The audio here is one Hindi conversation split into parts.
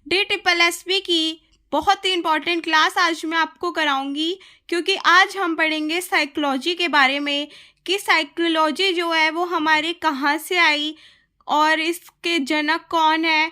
DSSB की बहुत ही इम्पॉर्टेंट क्लास आज मैं आपको कराऊंगी, क्योंकि आज हम पढ़ेंगे साइकोलॉजी के बारे में कि साइकोलॉजी जो है वो हमारे कहाँ से आई और इसके जनक कौन है,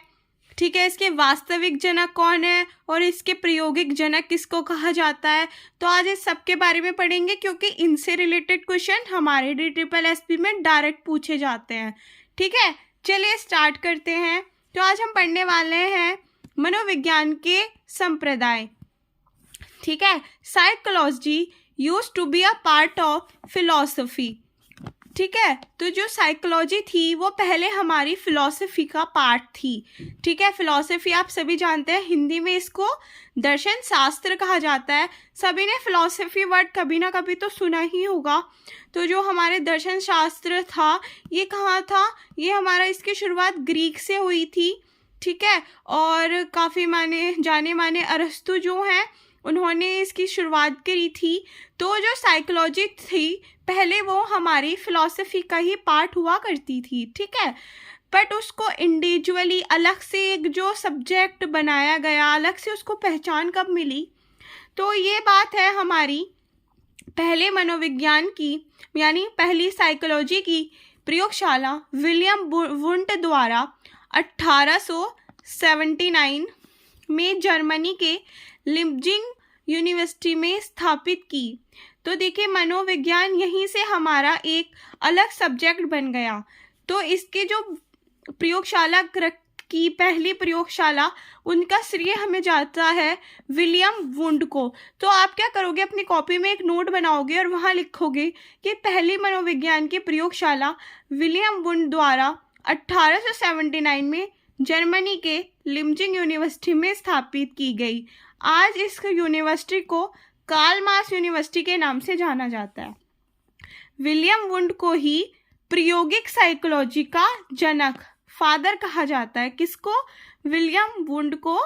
ठीक है, इसके वास्तविक जनक कौन है और इसके प्रायोगिक जनक किसको कहा जाता है। तो आज इस सब के बारे में पढ़ेंगे, क्योंकि इनसे रिलेटेड क्वेश्चन हमारे DSSB में डायरेक्ट पूछे जाते हैं। ठीक है, चलिए स्टार्ट करते हैं। तो आज हम पढ़ने वाले हैं मनोविज्ञान के संप्रदाय। ठीक है, psychology used to be a part of philosophy. ठीक है, तो जो साइकोलॉजी थी वो पहले हमारी फिलॉसफी का पार्ट थी। ठीक है, फिलॉसफी आप सभी जानते हैं, हिंदी में इसको दर्शन शास्त्र कहा जाता है। सभी ने फिलॉसफी वर्ड कभी ना कभी तो सुना ही होगा। तो जो हमारे दर्शन शास्त्र था ये कहाँ था, ये हमारा इसकी शुरुआत ग्रीक से हुई थी। ठीक है, और काफ़ी जाने माने अरस्तु जो हैं उन्होंने इसकी शुरुआत करी थी। तो जो साइकोलॉजी थी पहले वो हमारी फिलॉसफी का ही पार्ट हुआ करती थी। ठीक है, बट उसको इंडिविजुअली अलग से एक जो सब्जेक्ट बनाया गया, अलग से उसको पहचान कब मिली, तो ये बात है हमारी पहले मनोविज्ञान की, यानी पहली साइकोलॉजी की प्रयोगशाला विलियम वुंट द्वारा 1879 में जर्मनी के लिप्जिग यूनिवर्सिटी में स्थापित की। तो देखिए, मनोविज्ञान यहीं से हमारा एक अलग सब्जेक्ट बन गया। तो इसके जो प्रयोगशाला की पहली प्रयोगशाला, उनका श्रेय हमें जाता है विलियम वुंट को। तो आप क्या करोगे, अपनी कॉपी में एक नोट बनाओगे और वहाँ लिखोगे कि पहली मनोविज्ञान की प्रयोगशाला विलियम वुंट द्वारा 1879 में जर्मनी के लिप्जिग यूनिवर्सिटी में स्थापित की गई। आज इस यूनिवर्सिटी को कार्ल मार्क्स यूनिवर्सिटी के नाम से जाना जाता है। विलियम वुंट को ही प्रायोगिक साइकोलॉजी का जनक, फादर कहा जाता है। किसको? विलियम वुंट को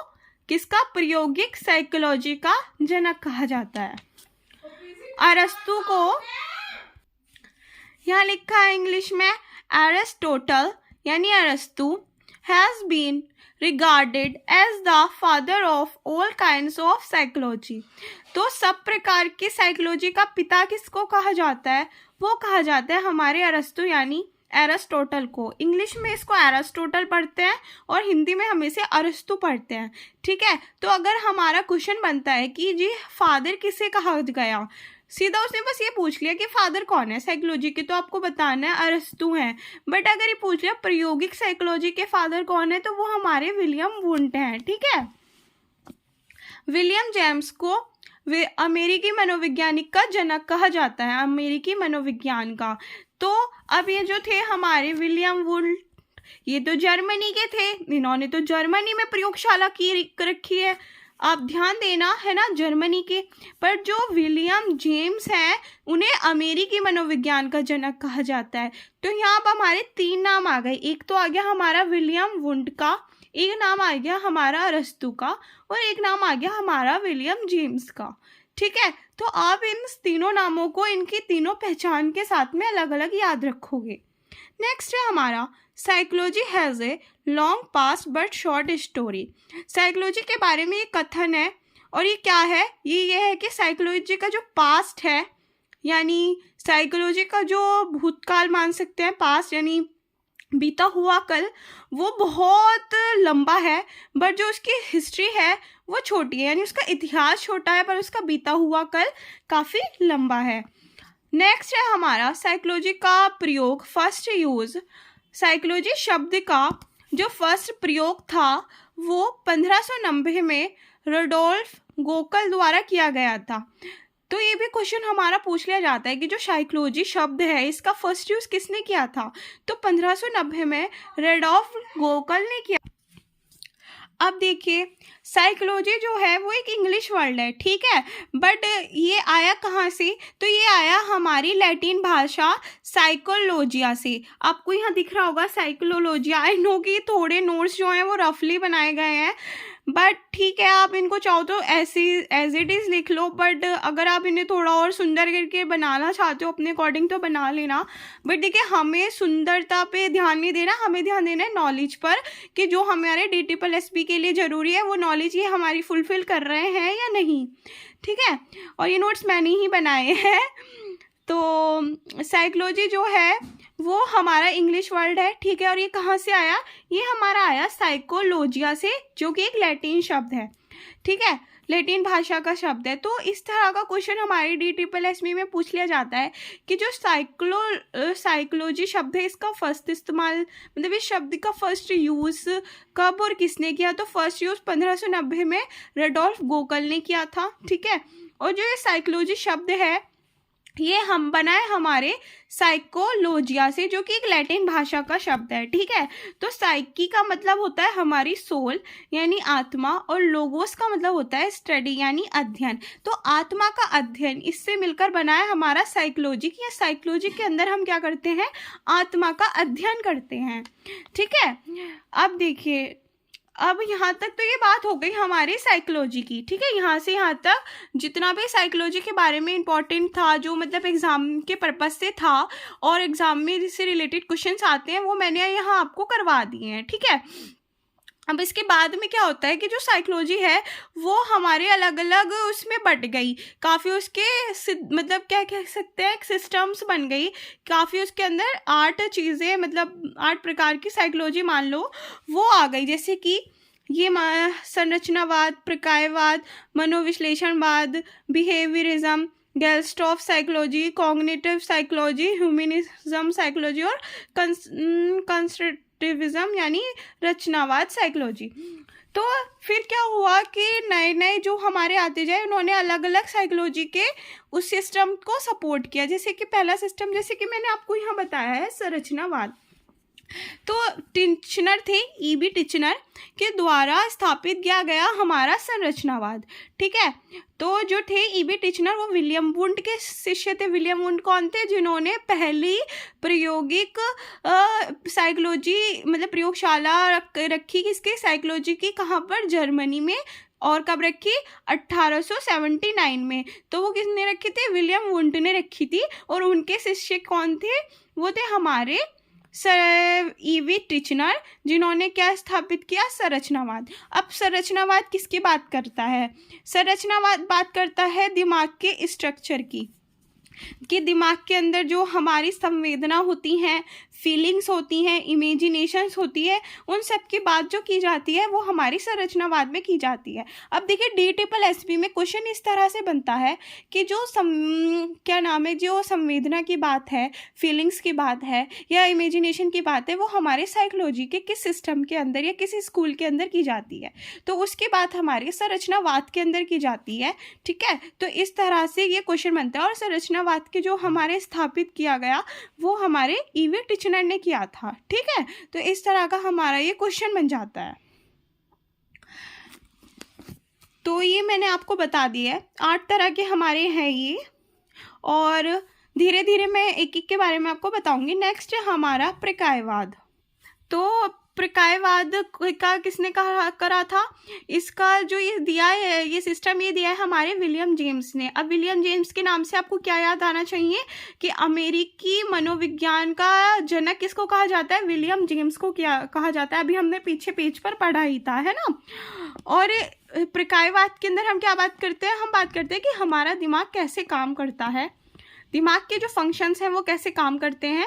किसका? प्रायोगिक साइकोलॉजी का जनक कहा जाता है। अरस्तु को यहाँ लिखा है इंग्लिश में एरिस्टोटल यानी अरस्तु has been regarded as the father of all kinds of psychology। तो सब प्रकार की साइकोलॉजी का पिता किसको कहा जाता है? वो कहा जाता है हमारे अरस्तु यानी एरिस्टोटल को। इंग्लिश में इसको एरिस्टोटल पढ़ते हैं और हिंदी में हम इसे अरस्तु पढ़ते हैं। ठीक है, तो अगर हमारा क्वेश्चन बनता है कि जी फादर किसे कहा गया, सीधा उसने बस ये पूछ लिया कि फादर कौन है साइकोलॉजी के, तो आपको बताना है अरस्तु हैं। बट अगर ये पूछ लिया प्रायोगिक साइकोलॉजी के फादर कौन है, तो वो हमारे विलियम वुंट हैं। ठीक है, विलियम जेम्स को वे अमेरिकी मनोवैज्ञानिक का जनक कहा जाता है, अमेरिकी मनोविज्ञान का। तो अब ये जो थे हमारे विलियम वुंट, ये तो जर्मनी के थे, इन्होंने तो जर्मनी में प्रयोगशाला की रखी है, आप ध्यान देना है ना, जर्मनी के। पर जो विलियम जेम्स हैं उन्हें अमेरिकी मनोविज्ञान का जनक कहा जाता है। तो यहाँ पर हमारे 3 नाम आ गए, एक तो आ गया हमारा विलियम वुंट का, एक नाम आ गया हमारा अरस्तु का, और एक नाम आ गया हमारा विलियम जेम्स का। ठीक है, तो आप इन तीनों नामों को इनकी तीनों पहचान के साथ में अलग अलग याद रखोगे। नेक्स्ट है हमारा psychology has a long past but short story. Psychology के बारे में ये कथन है, और ये क्या है, ये है कि साइकोलॉजी का जो पास्ट है, यानी साइकोलॉजी का जो भूतकाल मान सकते हैं, पास्ट यानी बीता हुआ कल, वो बहुत लंबा है, बट जो उसकी हिस्ट्री है वो छोटी है, यानी उसका इतिहास छोटा है पर उसका बीता हुआ कल काफ़ी लंबा है। नेक्स्ट है हमारा साइकोलॉजी का प्रयोग, फर्स्ट यूज़। साइकोलॉजी शब्द का जो फर्स्ट प्रयोग था वो 1590 में रुडोल्फ गोकल द्वारा किया गया था। तो ये भी क्वेश्चन हमारा पूछ लिया जाता है कि जो साइकोलॉजी शब्द है इसका फर्स्ट यूज़ किसने किया था, तो 1590 में रुडोल्फ गोकल ने किया। अब देखिए, साइकोलॉजी जो है वो एक इंग्लिश वर्ड है, ठीक है, बट ये आया कहाँ से, तो ये आया हमारी लैटिन भाषा साइकोलॉजिया से। आपको यहाँ दिख रहा होगा साइकोलॉजिया। आई नो कि थोड़े नोट्स जो हैं वो रफली बनाए गए हैं, बट ठीक है, आप इनको चाहो तो ऐसे एज इट इज़ लिख लो, बट अगर आप इन्हें थोड़ा और सुंदर करके बनाना चाहते हो अपने अकॉर्डिंग तो बना लेना। बट देखिए, हमें सुंदरता पे ध्यान नहीं देना, हमें ध्यान देना है नॉलेज पर, कि जो हमारे DSSP के लिए ज़रूरी है वो नॉलेज ये हमारी फुलफ़िल कर रहे हैं या नहीं। ठीक है, और ये नोट्स मैंने ही बनाए हैं। तो साइकोलॉजी जो है वो हमारा इंग्लिश वर्ड है, ठीक है, और ये कहाँ से आया? ये हमारा आया साइकोलॉजिया से, जो कि एक लैटिन शब्द है, ठीक है, लैटिन भाषा का शब्द है। तो इस तरह का क्वेश्चन हमारे DSSP में पूछ लिया जाता है कि जो साइकोलॉजी शब्द है इसका फर्स्ट इस्तेमाल, मतलब इस शब्द का फर्स्ट यूज़ कब और किसने किया? तो फर्स्ट यूज़ 1590 में रडोल्फ गोगल ने किया था, ठीक है। और जो ये साइकोलॉजी शब्द है ये हम बनाए हमारे साइकोलॉजिया से, जो कि एक लैटिन भाषा का शब्द है, ठीक है। तो साइकी का मतलब होता है हमारी सोल यानी आत्मा, और लोगोस का मतलब होता है स्टडी यानी अध्ययन। तो आत्मा का अध्ययन, इससे मिलकर बना है हमारा साइकोलॉजी। कि साइकोलॉजी के अंदर हम क्या करते हैं? आत्मा का अध्ययन करते हैं, ठीक है। अब देखिए, अब यहाँ तक तो ये बात हो गई हमारी साइकोलॉजी की, ठीक है। यहाँ से यहाँ तक जितना भी साइकोलॉजी के बारे में इम्पोर्टेंट था, जो मतलब एग्ज़ाम के पर्पज़ से था और एग्ज़ाम में जिससे रिलेटेड क्वेश्चंस आते हैं, वो मैंने यहाँ आपको करवा दिए हैं, ठीक है। अब इसके बाद में क्या होता है कि जो साइकोलॉजी है वो हमारे अलग अलग उसमें बट गई, काफ़ी उसके मतलब क्या कह सकते हैं, सिस्टम्स बन गई काफ़ी। उसके अंदर 8 चीज़ें, मतलब 8 प्रकार की साइकोलॉजी मान लो वो आ गई, जैसे कि ये संरचनावाद, प्रकायवाद, मनोविश्लेषणवाद, बिहेवियरिज्म, गेस्टॉफ psychology, cognitive psychology, humanism psychology और कंस्ट्रक्टिविज्म यानी रचनावाद साइकोलॉजी। तो फिर क्या हुआ कि नए नए जो हमारे आते जाए उन्होंने अलग अलग साइकोलॉजी के उस सिस्टम को सपोर्ट किया। जैसे कि पहला सिस्टम, जैसे कि मैंने आपको यहाँ बताया है, संरचनावाद। तो टिचनर थे, E.B. टिचनर के द्वारा स्थापित किया गया हमारा संरचनावाद, ठीक है। तो जो थे E.B. टिचनर वो विलियम वुंड के शिष्य थे। विलियम वुंड कौन थे? जिन्होंने पहली प्रायोगिक साइकोलॉजी मतलब प्रयोगशाला रखी किसकी? साइकोलॉजी की। कहाँ पर? जर्मनी में। और कब रखी? 1879 में। तो वो किसने रखी थी? विलियम वुंड ने रखी थी। और उनके शिष्य कौन थे? वो थे हमारे सर E.B. टिचनर, जिन्होंने क्या स्थापित किया? संरचनावाद। अब संरचनावाद किसकी बात करता है? संरचनावाद बात करता है दिमाग के स्ट्रक्चर की, कि दिमाग के अंदर जो हमारी संवेदना होती हैं, फीलिंग्स होती हैं, इमेजिनेशंस होती है, उन सब की बात जो की जाती है वो हमारी संरचनावाद में की जाती है। अब देखिए DSSP में क्वेश्चन इस तरह से बनता है कि जो क्या नाम है, जो संवेदना की बात है, फीलिंग्स की बात है या इमेजिनेशन की बात है, वो हमारे साइकोलॉजी के किस सिस्टम के अंदर या किसी स्कूल के अंदर की जाती है, तो उसकी बात हमारे संरचनावाद के अंदर की जाती है, ठीक है। तो इस तरह से ये क्वेश्चन बनता है। और संरचनावाद के जो हमारे स्थापित किया गया वो हमारे E.B. टिचनर ने किया था, ठीक है। तो इस तरह का हमारा ये क्वेश्चन बन जाता है। तो ये मैंने आपको बता दिया है, 8 तरह के हमारे हैं ये, और धीरे धीरे मैं एक एक के बारे में आपको बताऊंगी। नेक्स्ट है हमारा प्रकायवाद। तो प्रकायवाद का किसने करा था? इसका जो ये दिया है, ये सिस्टम ये दिया है हमारे विलियम जेम्स ने। अब विलियम जेम्स के नाम से आपको क्या याद आना चाहिए कि अमेरिकी मनोविज्ञान का जनक किसको कहा जाता है? विलियम जेम्स को क्या कहा जाता है? अभी हमने पीछे पेज पर पढ़ा ही था, है ना। और प्रकायवाद के अंदर हम क्या बात करते हैं? हम बात करते हैं कि हमारा दिमाग कैसे काम करता है, दिमाग के जो फंक्शंस हैं वो कैसे काम करते हैं,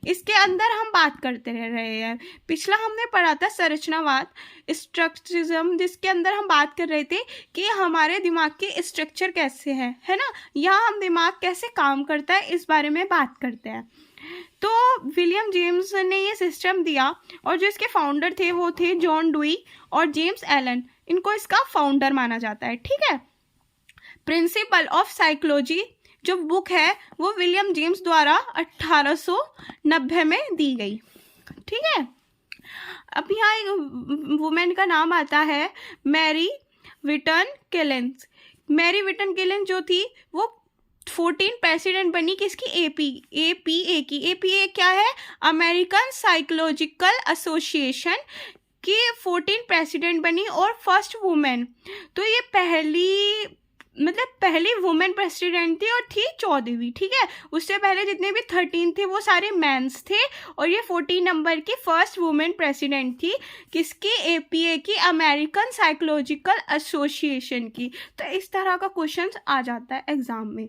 इसके अंदर हम बात करते रहे हैं। पिछला हमने पढ़ा था संरचनावाद, स्ट्रक्चरिज्म, जिसके अंदर हम बात कर रहे थे कि हमारे दिमाग के स्ट्रक्चर कैसे हैं, है ना। यहाँ हम दिमाग कैसे काम करता है इस बारे में बात करते हैं। तो विलियम जेम्स ने ये सिस्टम दिया, और जो इसके फाउंडर थे वो थे जॉन डुई और जेम्स एलन। इनको इसका फाउंडर माना जाता है, ठीक है। प्रिंसिपल ऑफ साइकोलॉजी जो बुक है वो विलियम जेम्स द्वारा 1890 में दी गई, ठीक है। अब यहाँ एक वुमेन का नाम आता है मैरी विटन केलेंस। मैरी विटन केलेंस जो थी वो 14 प्रेसिडेंट बनी किसकी? APA की। APA क्या है? अमेरिकन साइकोलॉजिकल एसोसिएशन कि 14 प्रेसिडेंट बनी और फर्स्ट वुमेन। तो ये पहली वुमेन प्रेसिडेंट थी और थी 14वीं। ठीक है, उससे पहले जितने भी 13 थे वो सारे मेंस थे और ये 14 नंबर की फर्स्ट वुमेन प्रेसिडेंट थी। किसकी? APA की, अमेरिकन साइकोलॉजिकल एसोसिएशन की। तो इस तरह का क्वेश्चन आ जाता है एग्जाम में।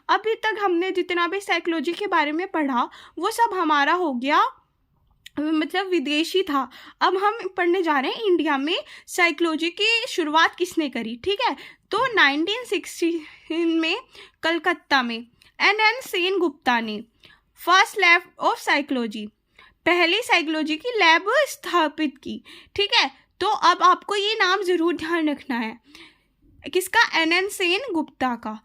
अभी तक हमने जितना भी साइकोलॉजी के बारे में पढ़ा वो सब हमारा हो गया विदेशी था। अब हम पढ़ने जा रहे हैं इंडिया में साइकोलॉजी की शुरुआत किसने करी। ठीक है, तो 1916 में कलकत्ता में NN सेन गुप्ता ने फर्स्ट लैब ऑफ साइकोलॉजी, पहली साइकोलॉजी की लैब स्थापित की। ठीक है, तो अब आपको ये नाम ज़रूर ध्यान रखना है, किसका? NN सेन गुप्ता का,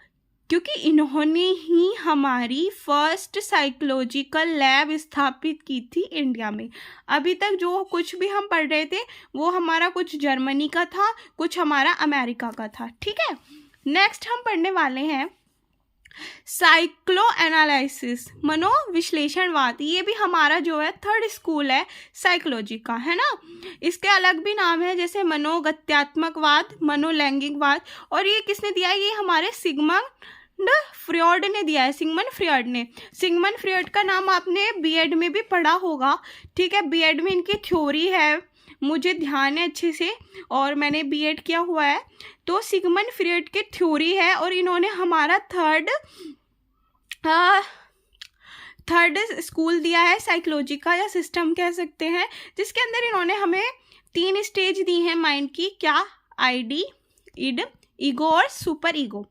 क्योंकि इन्होंने ही हमारी फर्स्ट साइकोलॉजिकल लैब स्थापित की थी इंडिया में। अभी तक जो कुछ भी हम पढ़ रहे थे वो हमारा कुछ जर्मनी का था, कुछ हमारा अमेरिका का था। ठीक है, नेक्स्ट हम पढ़ने वाले हैं साइक्लो एनालिसिस, मनोविश्लेषणवाद। ये भी हमारा जो है थर्ड स्कूल है साइकोलॉजी का, है ना। इसके अलग भी नाम है जैसे मनोगत्यात्मकवाद, मनोलैंगिकवाद। और ये किसने दिया है? ये हमारे सिगमंड फ्रॉइड ने दिया है, सिगमंड फ्रॉइड ने। सिगमंड फ्रॉइड का नाम आपने बीएड में भी पढ़ा होगा। ठीक है, बीएड में इनकी थ्योरी है, मुझे ध्यान है अच्छे से, और मैंने बीएड किया हुआ है। तो सिगमंड फ्रॉइड की थ्योरी है और इन्होंने हमारा थर्ड स्कूल दिया है साइकोलॉजी का, या सिस्टम कह सकते हैं, जिसके अंदर इन्होंने हमें 3 स्टेज दी हैं माइंड की। क्या? ID, id, ईगो और सुपर ईगो।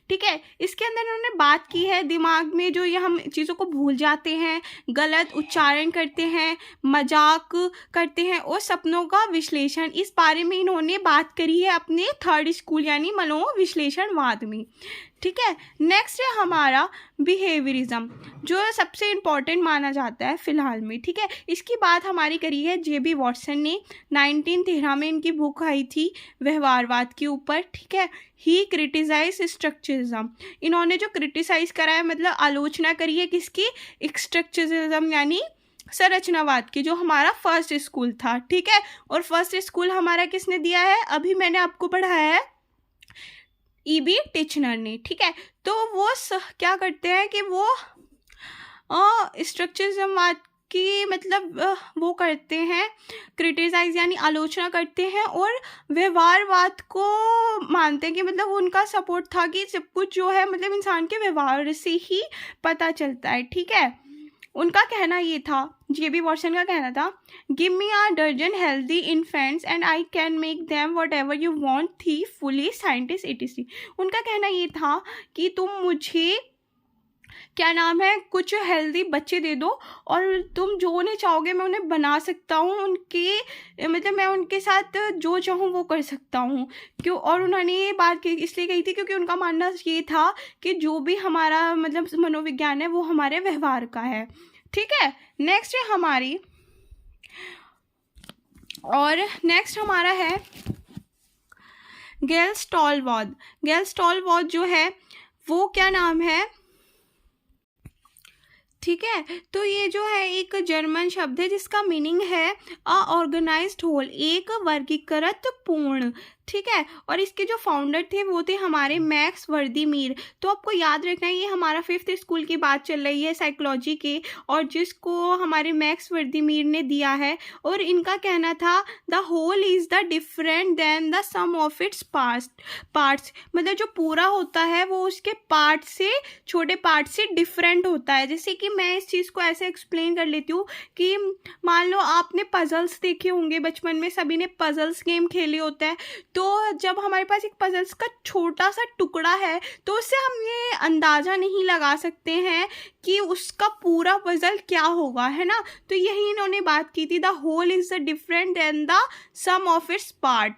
ठीक है, इसके अंदर इन्होंने बात की है दिमाग में जो ये हम चीज़ों को भूल जाते हैं, गलत उच्चारण करते हैं, मजाक करते हैं, और सपनों का विश्लेषण, इस बारे में इन्होंने बात करी है अपने थर्ड स्कूल यानी मनोविश्लेषणवाद में। ठीक है, नेक्स्ट है हमारा बिहेवियरिज्म, जो सबसे इम्पॉर्टेंट माना जाता है फिलहाल में। ठीक है, इसकी बात हमारी करी है JB वॉटसन ने, 1913 में इनकी बुक आई थी व्यवहारवाद के ऊपर। ठीक है, ही क्रिटिसाइज स्ट्रक्चरिज्म, इन्होंने जो क्रिटिसाइज करा है मतलब आलोचना करी है किसकी? स्ट्रक्चरिज्म यानी संरचनावाद की, जो हमारा फर्स्ट स्कूल था। ठीक है, और फर्स्ट स्कूल हमारा किसने दिया है? अभी मैंने आपको पढ़ाया है EB टिचनर ने। ठीक है, तो वो क्या करते हैं कि वो स्ट्रक्चरिज्मवाद की वो करते हैं क्रिटिसाइज यानी आलोचना करते हैं, और व्यवहारवाद को मानते हैं कि उनका सपोर्ट था कि सब कुछ जो है इंसान के व्यवहार से ही पता चलता है। ठीक है, उनका कहना ये था, JB वॉटसन का कहना था, give me a dozen healthy infants and I can make them whatever you want, थी फुली साइंटिस्ट etc। उनका कहना ये था कि तुम मुझे क्या नाम है कुछ हेल्दी बच्चे दे दो और तुम जो उन्हें चाहोगे मैं उन्हें बना सकता हूँ, उनके मैं उनके साथ जो चाहूँ वो कर सकता हूँ। क्यों? और उन्होंने ये बात इसलिए कही थी क्योंकि उनका मानना ये था कि जो भी हमारा मनोविज्ञान है वो हमारे व्यवहार का है। ठीक है, नेक्स्ट है हमारी, और नेक्स्ट हमारा है गेल्स्टॉलवाद। गेल्स्टॉलवाद जो है वो क्या नाम है? ठीक है, तो ये जो है एक जर्मन शब्द है जिसका मीनिंग है अ ऑर्गेनाइज्ड होल, एक वर्गीकृत पूर्ण। ठीक है, और इसके जो फाउंडर थे वो थे हमारे मैक्स वर्दीमीर। तो आपको याद रखना है ये हमारा 5th स्कूल की बात चल रही है साइकोलॉजी के, और जिसको हमारे मैक्स वर्दीमीर ने दिया है। और इनका कहना था the whole is the different than the sum of its parts, जो पूरा होता है वो उसके पार्ट से, छोटे पार्ट से डिफरेंट होता है। जैसे कि मैं इस चीज़ को ऐसे एक्सप्लेन कर लेती हूँ कि मान लो आपने पजल्स देखे होंगे, बचपन में सभी ने पजल्स गेम खेले होता है। तो जब हमारे पास एक पजल्स का छोटा सा टुकड़ा है तो उससे हम ये अंदाज़ा नहीं लगा सकते हैं कि उसका पूरा पजल क्या होगा, है ना। तो यही इन्होंने बात की थी, the whole is the different than the sum of its part.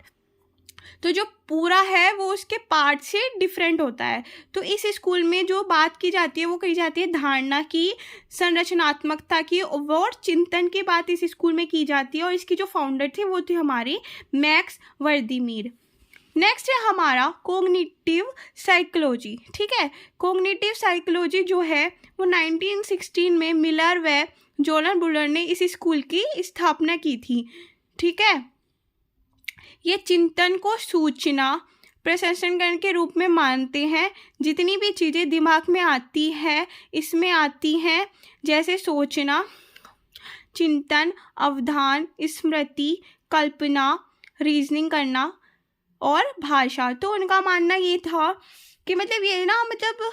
तो जो पूरा है वो उसके पार्ट से डिफरेंट होता है। तो इस स्कूल में जो बात की जाती है वो कही जाती है धारणा की, संरचनात्मकता की और चिंतन की बात इस स्कूल में की जाती है। और इसकी जो फाउंडर थे वो थे हमारे मैक्स वर्दीमीर। नेक्स्ट है हमारा कोग्निटिव साइकोलॉजी। ठीक है, कोग्निटिव साइकोलॉजी जो है वो 1916 में मिलर व जोलन बुलर ने इस स्कूल की स्थापना की थी। ठीक है, ये चिंतन को सूचना प्रसंस्करण के रूप में मानते हैं। जितनी भी चीज़ें दिमाग में आती है इसमें आती हैं, जैसे सोचना, चिंतन, अवधान, स्मृति, कल्पना, रीजनिंग करना और भाषा। तो उनका मानना ये था कि मतलब ये ना मतलब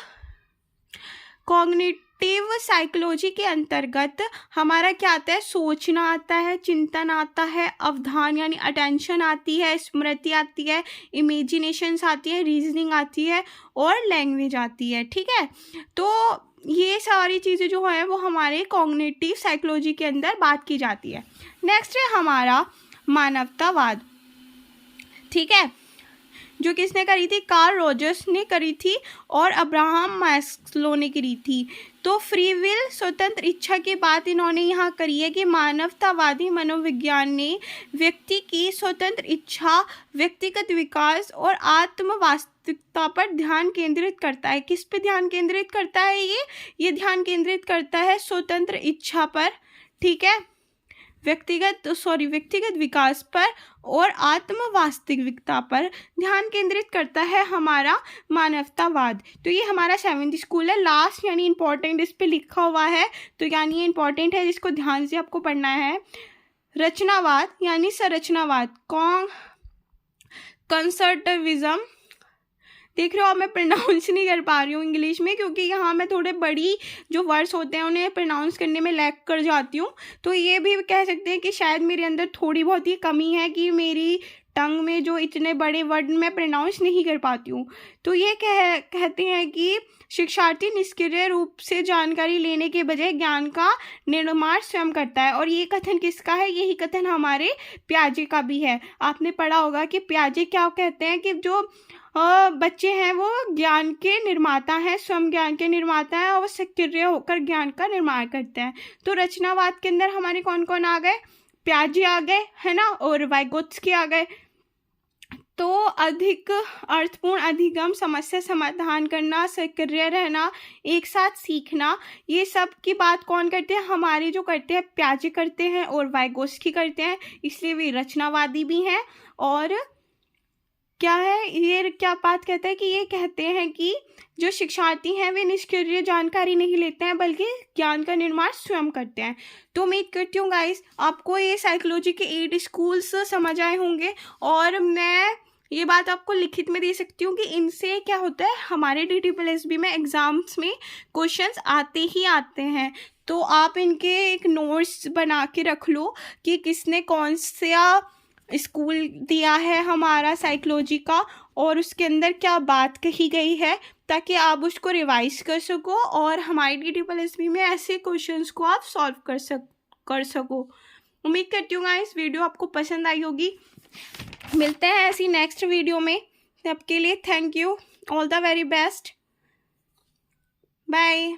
कॉग्निटिव साइकोलॉजी के अंतर्गत हमारा क्या आता है, सोचना आता है, चिंतन आता है, अवधान यानी अटेंशन आती है, स्मृति आती है, इमेजिनेशंस आती है, रीजनिंग आती है और लैंग्वेज आती है। ठीक है, तो ये सारी चीज़ें जो है वो हमारे कॉग्निटिव साइकोलॉजी के अंदर बात की जाती है। नेक्स्ट है हमारा मानवतावाद। ठीक है, जो किसने करी थी, कार्ल रॉजर्स ने करी थी और अब्राहम मास्लो ने करी थी। तो फ्री विल स्वतंत्र इच्छा की बात इन्होंने यहाँ करी है कि मानवतावादी मनोविज्ञान ने व्यक्ति की स्वतंत्र इच्छा, व्यक्तिगत विकास और आत्म वास्तविकता पर ध्यान केंद्रित करता है। किस पे ध्यान केंद्रित करता है ये ध्यान केंद्रित करता है स्वतंत्र इच्छा पर, ठीक है, व्यक्तिगत विकास पर और आत्म वास्तविकता पर ध्यान केंद्रित करता है हमारा मानवतावाद। तो ये हमारा 7th स्कूल है, लास्ट यानी इम्पोर्टेंट इस पे लिखा हुआ है, तो यानी ये इम्पोर्टेंट है, जिसको ध्यान से आपको पढ़ना है। रचनावाद यानी संरचनावाद, कंसर्टिविज्म। देख रहे हो, मैं प्रोनाउंस नहीं कर पा रही हूँ इंग्लिश में, क्योंकि यहाँ मैं थोड़े बड़ी जो वर्ड्स होते हैं उन्हें प्रोनाउंस करने में लैग कर जाती हूँ। तो ये भी कह सकते हैं कि शायद मेरे अंदर थोड़ी बहुत ही कमी है कि मेरी टंग में जो इतने बड़े वर्ड मैं प्रोनाउंस नहीं कर पाती हूँ। तो ये कहते हैं कि शिक्षार्थी निष्क्रिय रूप से जानकारी लेने के बजाय ज्ञान का निर्माण स्वयं करता है। और ये कथन किसका है, यही कथन हमारे प्याजे का भी है। आपने पढ़ा होगा कि प्याजे क्या कहते हैं कि जो बच्चे हैं वो ज्ञान के निर्माता हैं, स्वयं ज्ञान के निर्माता हैं और वो सक्रिय होकर ज्ञान का निर्माण करते हैं। तो रचनावाद के अंदर हमारे कौन कौन आ गए, प्याजे आ गए, है ना, और वाइगोत्स्की आ गए। तो अधिक अर्थपूर्ण अधिगम, समस्या समाधान करना, सक्रिय रहना, एक साथ सीखना, ये सब की बात कौन करते हैं, हमारे जो करते हैं प्याजे करते हैं और वाइगोत्स्की करते हैं, इसलिए वे रचनावादी भी हैं। और क्या है, ये क्या बात कहता है कि ये कहते हैं कि जो शिक्षार्थी हैं वे निष्क्रिय जानकारी नहीं लेते हैं बल्कि ज्ञान का निर्माण स्वयं करते हैं। तो उम्मीद करती हूँ गाइस आपको ये साइकोलॉजी के 8 स्कूल्स समझ आए होंगे, और मैं ये बात आपको लिखित में दे सकती हूँ कि इनसे क्या होता है, हमारे DSSB में एग्ज़ाम्स में क्वेश्चंस आते ही आते हैं। तो आप इनके एक नोट्स बना के रख लो कि किसने कौन सा स्कूल दिया है हमारा साइकोलॉजी का और उसके अंदर क्या बात कही गई है, ताकि आप उसको रिवाइज कर सको और हमारी DSSB में ऐसे क्वेश्चंस को आप सॉल्व कर सको। उम्मीद करती हूँ इस वीडियो आपको पसंद आई होगी। मिलते हैं ऐसी नेक्स्ट वीडियो में, तब के लिए thank you, all the very best, bye.